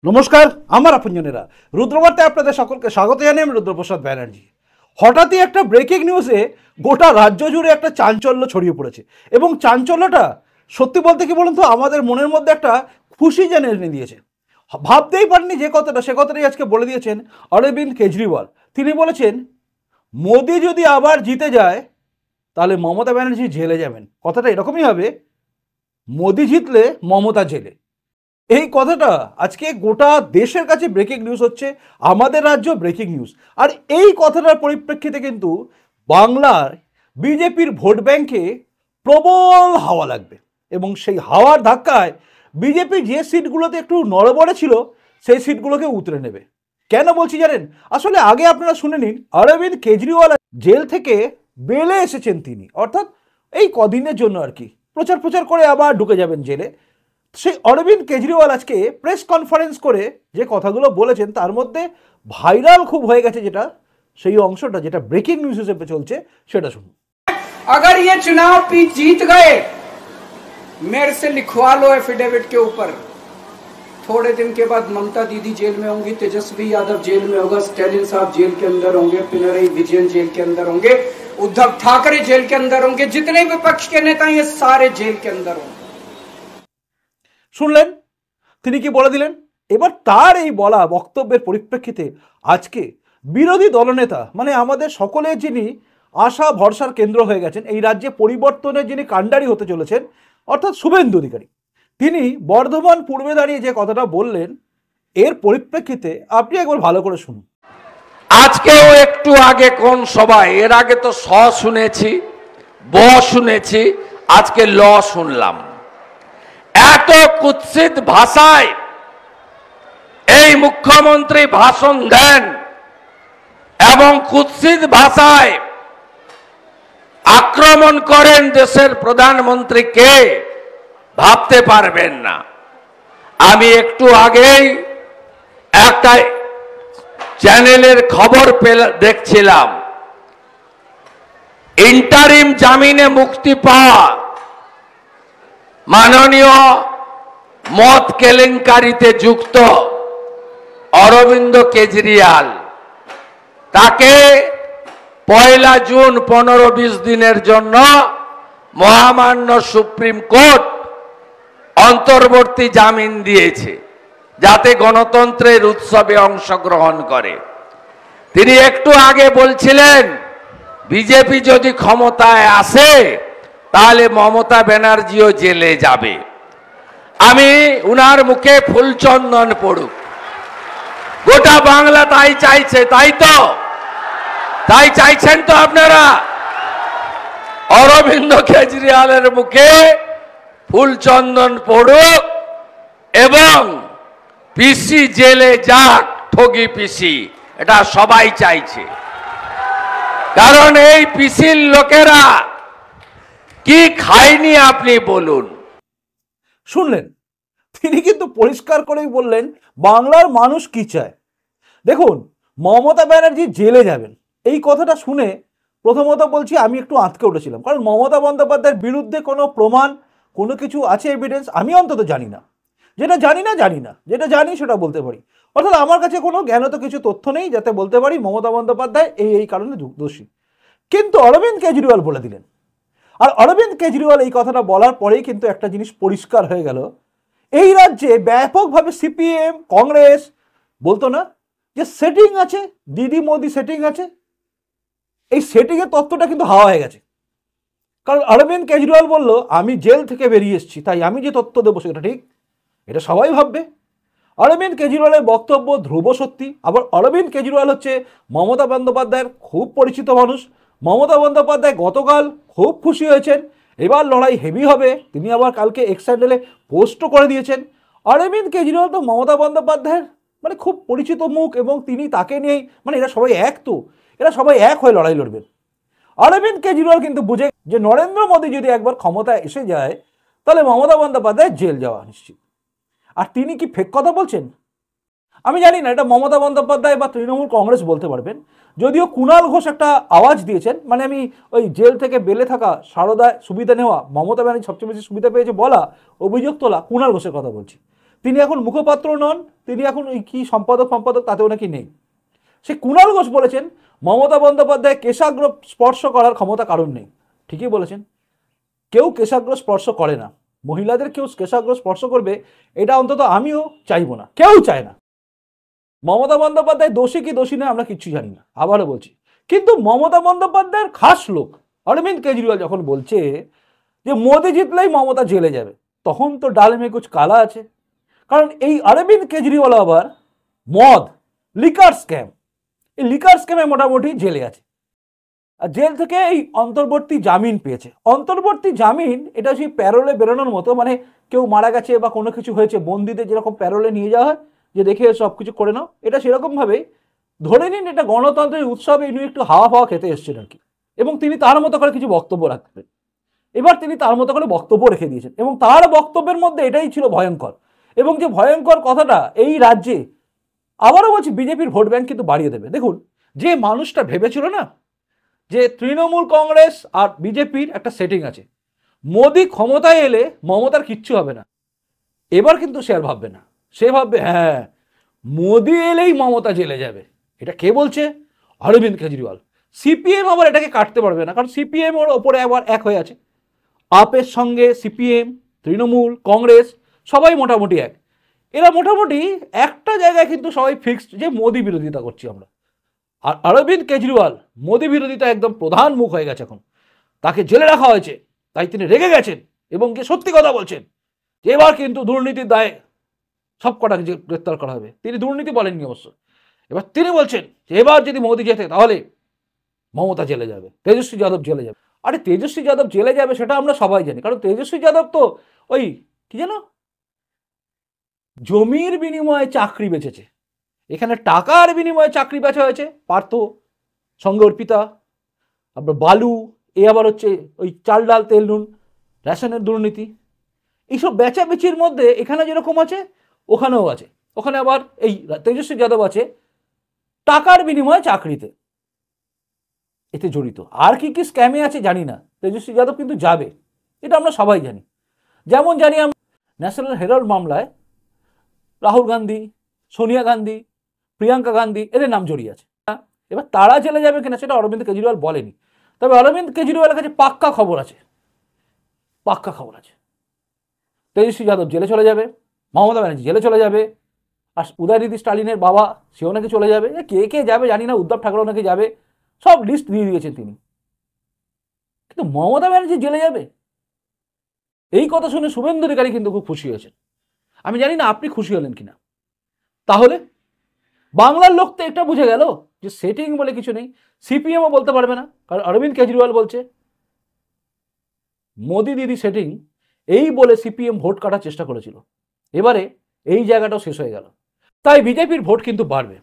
নমস্কার, আমার আপনজনেরা রুদ্রবার্তায় আপনাদের সকলকে স্বাগত জানাই। আমি রুদ্রপ্রসাদ ব্যানার্জি। হঠাৎই একটা ব্রেকিং নিউজে গোটা রাজ্য জুড়ে একটা চাঞ্চল্য ছড়িয়ে পড়েছে এবং চাঞ্চল্যটা সত্যি বলতে কি বলুন তো, আমাদের মনের মধ্যে একটা খুশি যেন এনে দিয়েছে। ভাবতেই পারেনি যে কথাটা, সে কথাটাই আজকে বলে দিয়েছেন অরবিন্দ কেজরিওয়াল। তিনি বলেছেন মোদি যদি আবার জিতে যায় তাহলে মমতা ব্যানার্জি জেলে যাবেন। কথাটা এরকমই হবে, মোদি জিতলে মমতা জেলে। এই কথাটা আজকে গোটা দেশের কাছে ব্রেকিং নিউজ হচ্ছে, আমাদের রাজ্য ব্রেকিং নিউজ। আর এই কথাটার পরিপ্রেক্ষিতে কিন্তু বাংলার বিজেপির ভোট ব্যাংকে প্রবল হাওয়া লাগবে এবং সেই হাওয়ার ধাক্কায় বিজেপি যে সিটগুলোতে একটু নড়বড়ে ছিল সেই সিটগুলোকে উতরে নেবে। কেন বলছি জানেন? আসলে আগে আপনারা শুনে নিন, অরবিন্দ কেজরিওয়াল জেল থেকে বেলে এসেছেন তিনি, অর্থাৎ এই কদিনের জন্য আর কি, প্রচার করে আবার ঢুকে যাবেন জেলে। সেই অরবিন্দ কেজরিওয়াল আজকে প্রেস কনফারেন্স করে যে কথাগুলো বলেছেন তার মধ্যে ভাইরাল খুব হয়ে গেছে যেটা, সেই অংশটা যেটা ব্রেকিং নিউজ হিসেবে চলছে সেটা শুনুন। अगर ये चुनाव जीत गए, मेरे से लिखवा लो एफिडेविट के ऊपर, थोड़े दिन के बाद ममता दीदी जेल में होंगी, तेजस्वी यादव जेल में होगा, स्टैलिन साहब जेल के अंदर होंगे, पिनरई विजयन जेल के अंदर होंगे, उद्धव ठाकरे जेल के अंदर होंगे, जितने विपक्ष के नेता ये सारे जेल के अंदर होंगे। শুনলেন তিনি কি বলে দিলেন? এবার তার এই বলা বক্তব্যের পরিপ্রেক্ষিতে আজকে বিরোধী দলনেতা, মানে আমাদের সকলের যিনি আশা ভরসার কেন্দ্র হয়ে গেছেন, এই রাজ্যে পরিবর্তনের যিনি কাণ্ডারি হতে চলেছেন, অর্থাৎ শুভেন্দু অধিকারী, তিনি বর্ধমান পূর্বে দাঁড়িয়ে যে কথাটা বললেন এর পরিপ্রেক্ষিতে আপনি একবার ভালো করে শুনুন। আজকেও একটু আগে কোন সভায়, এর আগে তো স শুনেছি, ব শুনেছি, আজকে ল শুনলাম। এত কুৎসিত ভাষায় এই মুখ্যমন্ত্রী ভাষণ দেন এবং কুৎসিত ভাষায় আক্রমণ করেন দেশের প্রধানমন্ত্রীকে, ভাবতে পারবেন না। আমি একটু আগেই একটা চ্যানেলের খবর দেখছিলাম, ইন্টারিম জামিনে মুক্তি পাওয়া মাননীয় মদ কেলেঙ্কারিতে যুক্ত অরবিন্দ কেজরিওয়াল, তাকে 1 জুন 15-20 দিনের জন্য মহামান্য সুপ্রিম কোর্ট অন্তর্বর্তী জামিন দিয়েছে, যাতে গণতন্ত্রের উৎসবে অংশগ্রহণ করে। তিনি একটু আগে বলছিলেন বিজেপি যদি ক্ষমতায় আসে তাহলে মমতা ব্যানার্জিও জেলে যাবে। আমি উনার মুখে ফুলচন্দন পড়ুক, গোটা বাংলা তাই চাইছে, তাই তো? তাই চাইছেন তো আপনারা? অরবিন্দ কেজরিওয়ালের মুখে ফুলচন্দন পড়ুক এবং পিসি জেলে যাক, ঠগি পিসি, এটা সবাই চাইছে। কারণ এই পিসির লোকেরা কি খায়নি আপনি বলুন? শুনলেন, তিনি কিন্তু পরিষ্কার করেই বললেন বাংলার মানুষ কি চায়। দেখুন, মমতা ব্যানার্জি জেলে যাবেন এই কথাটা শুনে প্রথমত বলছি আমি একটু আঁতকে উঠেছিলাম, কারণ মমতা বন্দ্যোপাধ্যায়ের বিরুদ্ধে কোনো প্রমাণ, কোনো কিছু আছে এভিডেন্স আমি অন্তত জানি না। যেটা জানি না, যেটা জানি সেটা বলতে পারি। অর্থাৎ আমার কাছে কোনো জ্ঞানত কিছু তথ্য নেই যাতে বলতে পারি মমতা বন্দ্যোপাধ্যায় এই কারণে দোষী। কিন্তু অরবিন্দ কেজরিওয়াল বলে দিলেন। আর অরবিন্দ কেজরিওয়াল এই কথাটা বলার পরেই কিন্তু একটা জিনিস পরিষ্কার হয়ে গেল, এই রাজ্যে ব্যাপকভাবে সিপিএম কংগ্রেস বলতো না যে সেটিং আছে, দিদি মোদি সেটিং আছে, এই সেটিংয়ের তত্ত্বটা কিন্তু হাওয়া হয়ে গেছে। কারণ অরবিন্দ কেজরিওয়াল বলল আমি জেল থেকে বেরিয়ে এসেছি, তাই আমি যে তথ্য দেবো সেটা ঠিক, এটা সবাই ভাববে। অরবিন্দ কেজরিওয়ালের বক্তব্য ধ্রুব সত্যি। আবার অরবিন্দ কেজরিওয়াল হচ্ছে মমতা বন্দ্যোপাধ্যায়ের খুব পরিচিত মানুষ। মমতা বন্দ্যোপাধ্যায় গতকাল খুব খুশি হয়েছেন, এবার লড়াই হেভি হবে। তিনি আবার কালকে এক্স হ্যান্ডেলে পোস্টও করে দিয়েছেন। অরবিন্দ কেজরিওয়াল তো মমতা বন্দ্যোপাধ্যায়ের মানে খুব পরিচিত মুখ এবং তিনি তাকে নিয়েই, মানে এরা সবাই এক, তো এরা সবাই এক হয়ে লড়াই লড়বেন। অরবিন্দ কেজরিওয়াল কিন্তু বুঝে যে নরেন্দ্র মোদী যদি একবার ক্ষমতায় এসে যায় তাহলে মমতা বন্দ্যোপাধ্যায় জেল যাওয়া নিশ্চিত। আর তিনি কি ফেক কথা বলছেন আমি জানি না, এটা মমতা বন্দ্যোপাধ্যায় বা তৃণমূল কংগ্রেস বলতে পারবেন। যদিও কুণাল ঘোষ একটা আওয়াজ দিয়েছেন, মানে আমি ওই জেল থেকে বেলে থাকা সারদায় সুবিধা নেওয়া, মমতা ব্যানার্জি সবচেয়ে বেশি সুবিধা পেয়েছে বলা, অভিযোগ তোলা কুণাল ঘোষের কথা বলছি। তিনি এখন মুখপাত্র নন, তিনি এখন ওই কি সম্পাদক তাতেও নাকি নেই। সে কুণাল ঘোষ বলেছেন মমতা বন্দ্যোপাধ্যায় কেশাগ্র স্পর্শ করার ক্ষমতা কারণ নেই। ঠিকই বলেছেন, কেউ কেশাগ্র স্পর্শ করে না, মহিলাদের কেউ কেশাগ্র স্পর্শ করবে এটা অন্তত আমিও চাইবো না, কেউ চায় না। মমতা বন্দ্যোপাধ্যায় দোষী কি দোষী নয় আমরা কিচ্ছু জানি না, আবারও বলছি। কিন্তু মমতা বন্দ্যোপাধ্যায়ের খাস লোক অরবিন্দ কেজরিওয়াল যখন বলছে যে মোদি জিতলেই মমতা জেলে যাবে, তখন তো ডাল মে কুছ কালা আছে। কারণ এই অরবিন্দ কেজরিওয়াল আবার মদ লিকার স্ক্যাম, এই লিকার স্ক্যামে মোটামুটি জেলে আছে। আর জেল থেকে এই অন্তর্বর্তী জামিন পেয়েছে। অন্তর্বর্তী জামিন এটা সেই প্যারোলে বেরোনোর মতো, মানে কেউ মারা গেছে বা কোনো কিছু হয়েছে, বন্দিদের যেরকম প্যারোলে নিয়ে যাওয়া হয় যে দেখে সব কিছু করে নাও, এটা সেরকমভাবেই ধরে নিন এটা গণতন্ত্রের উৎসবে ইনি একটু হাওয়া ফাওয়া খেতে এসছেন আর কি। এবং তিনি তার মতো করে কিছু বক্তব্য রাখবেন। এবার তিনি তার মতো করে বক্তব্য রেখে দিয়েছেন এবং তার বক্তব্যের মধ্যে এটাই ছিল ভয়ঙ্কর। এবং যে ভয়ঙ্কর কথাটা, এই রাজ্যে আবারও বলছি বিজেপির ভোট ব্যাংক কিন্তু বাড়িয়ে দেবে। দেখুন, যে মানুষটা ভেবেছিল না যে তৃণমূল কংগ্রেস আর বিজেপির একটা সেটিং আছে, মোদি ক্ষমতায় এলে মমতার কিচ্ছু হবে না, এবার কিন্তু সে আর ভাববে না। সে ভাববে হ্যাঁ মোদি এলেই মমতা জেলে যাবে। এটা কে বলছে? অরবিন্দ কেজরিওয়াল। সিপিএম আবার এটাকে কাটতে পারবে না, কারণ সিপিএম ওর ওপরে আবার এক হয়ে আছে। আপের সঙ্গে সিপিএম, তৃণমূল, কংগ্রেস সবাই মোটামুটি এক। এরা মোটামুটি একটা জায়গায় কিন্তু সবাই ফিক্সড যে মোদি বিরোধিতা করছি আমরা। আর অরবিন্দ কেজরিওয়াল মোদি বিরোধিতা একদম প্রধান মুখ হয়ে গেছে এখন। তাকে জেলে রাখা হয়েছে, তাই তিনি রেগে গেছেন এবং কি সত্যি কথা বলছেন যে এবার কিন্তু দুর্নীতির দায়ে সব কটাকে গ্রেপ্তার করা হবে। তিনি দুর্নীতি বলেননি অবশ্য। এবার তিনি বলছেন যে এবার যদি মোদি জেতে তাহলে মমতা জেলে যাবে, তেজস্বী যাদব জেলে যাবে। আরে তেজস্বী যাদব জেলে যাবে সেটা আমরা সবাই জানি, কারণ তেজস্বী যাদব তো ওই কি জানো জমির বিনিময়ে চাকরি বেচেছে। এখানে টাকার বিনিময়ে চাকরি বেচা হয়েছে, পার্থ সঙ্গে অর্পিতা, আবার বালু, এ আবার হচ্ছে ওই চাল ডাল তেল নুন রেশনের দুর্নীতি। এইসব বেচাবেচির মধ্যে এখানে যেরকম আছে ওখানেও আছে। ওখানে আবার এই তেজস্বী যাদব আছে টাকার বিনিময়ে চাকরিতে, এতে জড়িত। আর কি কি স্ক্যামে আছে জানি না, তেজস্বী যাদব কিন্তু যাবে, এটা আমরা সবাই জানি। যেমন জানি আমরা ন্যাশনাল হেরাল্ড মামলায় রাহুল গান্ধী, সোনিয়া গান্ধী, প্রিয়াঙ্কা গান্ধী এদের নাম জড়িয়ে আছে। এবার তারা জেলে যাবে কিনা সেটা অরবিন্দ কেজরিওয়াল বলেনি, তবে অরবিন্দ কেজরিওয়ালের কাছে পাক্কা খবর আছে, পাক্কা খবর আছে তেজস্বী যাদব জেলে চলে যাবে, মমতা ব্যানার্জি জেলে চলে যাবে, আর উদয়নিধি স্টালিনের বাবা সেও নাকি চলে যাবে। কে কে যাবে জানি না, উদ্ধব ঠাকরেও নাকি যাবে, সব লিস্ট দিয়ে দিয়েছেন তিনি। কিন্তু মমতা ব্যানার্জি জেলে যাবে এই কথা শুনে শুভেন্দু অধিকারী কিন্তু খুব খুশি হয়েছেন। আমি জানি না আপনি খুশি হলেন কিনা। তাহলে বাংলার লোক তো এটা বুঝে গেল যে সেটিং বলে কিছু নেই, সিপিএমও বলতে পারবে না, কারণ অরবিন্দ কেজরিওয়াল বলছে মোদি দিদি সেটিং, এই বলে সিপিএম ভোট কাটার চেষ্টা করেছিল। এবারে এই জায়গাটাও শেষ হয়ে গেল, তাই বিজেপির ভোট কিন্তু বাড়বে।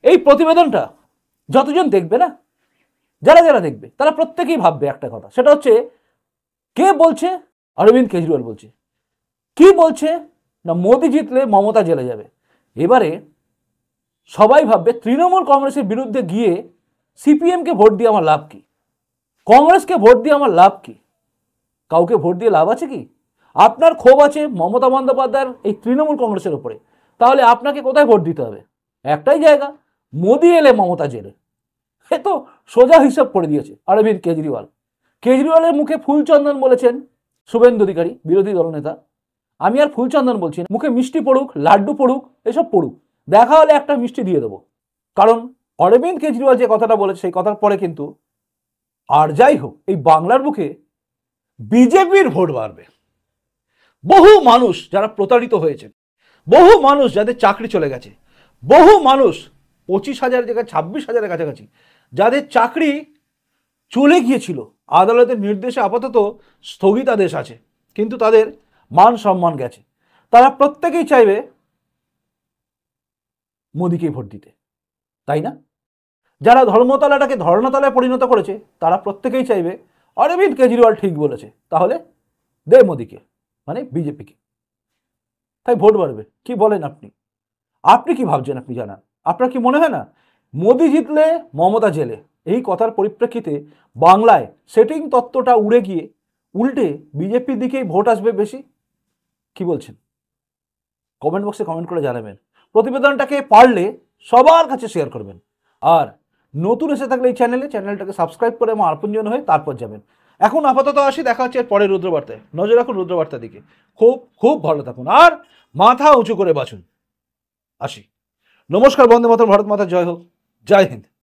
এই প্রতিবেদনটা যতজন দেখবে না, যারা যারা দেখবে তারা প্রত্যেকেই ভাববে একটা কথা, সেটা হচ্ছে কে বলছে? অরবিন্দ কেজরিওয়াল বলছে। কি বলছে না মোদি জিতলে মমতা জেলে যাবে। এবারে সবাই ভাববে তৃণমূল কংগ্রেসের বিরুদ্ধে গিয়ে সিপিএমকে ভোট দিয়ে আমার লাভ কি, কংগ্রেসকে ভোট দিয়ে আমার লাভ কি, কাউকে ভোট দিয়ে লাভ আছে কি? আপনার ক্ষোভ আছে মমতা বন্দ্যোপাধ্যায়ের এই তৃণমূল কংগ্রেসের উপরে, তাহলে আপনাকে কোথায় ভোট দিতে হবে? একটাই জায়গা, মোদি এলে মমতা জেলে। এ তো সোজা হিসাব করে দিয়েছে অরবিন্দ কেজরিওয়াল। কেজরিওয়ালের মুখে ফুলচন্দন বলেছেন শুভেন্দু অধিকারী, বিরোধী দলনেতা। আমি আর ফুলচন্দন বলছি না, মুখে মিষ্টি পড়ুক, লাড্ডু পড়ুক, এসব পড়ুক, দেখা হলে একটা মিষ্টি দিয়ে দেবো। কারণ অরবিন্দ কেজরিওয়াল যে কথাটা বলেছে সেই কথার পরে কিন্তু আর যাই হোক এই বাংলার বুকে বিজেপির ভোট বাড়বে। বহু মানুষ যারা প্রতারিত হয়েছে, বহু মানুষ যাদের চাকরি চলে গেছে, বহু মানুষ 25,000 জায়গায় 26,000-এর কাছাকাছি যাদের চাকরি চলে গিয়েছিল, আদালতের নির্দেশে আপাতত স্থগিতাদেশ আছে কিন্তু তাদের মান সম্মান গেছে, তারা প্রত্যেকেই চাইবে মোদিকেই ভোট দিতে, তাই না? যারা ধর্মতলাটাকে ধর্ণতলায় পরিণত করেছে তারা প্রত্যেকেই চাইবে অরবিন্দ কেজরিওয়াল ঠিক বলেছে, তাহলে দে মোদিকে, মানে বিজেপিকে, তাই ভোট বাড়বে। কি বলেন আপনি? আপনি কি ভাবছেন আপনি জানান। আপনার কি মনে হয় না মোদি জিতলে মমতা জেলে, এই কথার পরিপ্রেক্ষিতে বাংলায় সেটিং তত্ত্বটা উড়ে গিয়ে উল্টে বিজেপির দিকেই ভোট আসবে বেশি? কি বলছেন? কমেন্ট বক্সে কমেন্ট করে জানাবেন। প্রতিবেদনটাকে পারলে সবার কাছে শেয়ার করবেন। আর নতুন এসে থাকলে এই চ্যানেলটাকে সাবস্ক্রাইব করে আমার আপনজন হয়ে তারপর যাবেন। এখন আপাতত আসি, দেখা হচ্ছে এর পরের রুদ্রবার্তায়। নজর রাখুন রুদ্রবার্তার দিকে। খুব খুব ভালো থাকুন আর মাথা উঁচু করে বাঁচুন। আসি। নমস্কার, বন্দে মাতরম, ভারত মাতা জয় হোক, জয় হিন্দ।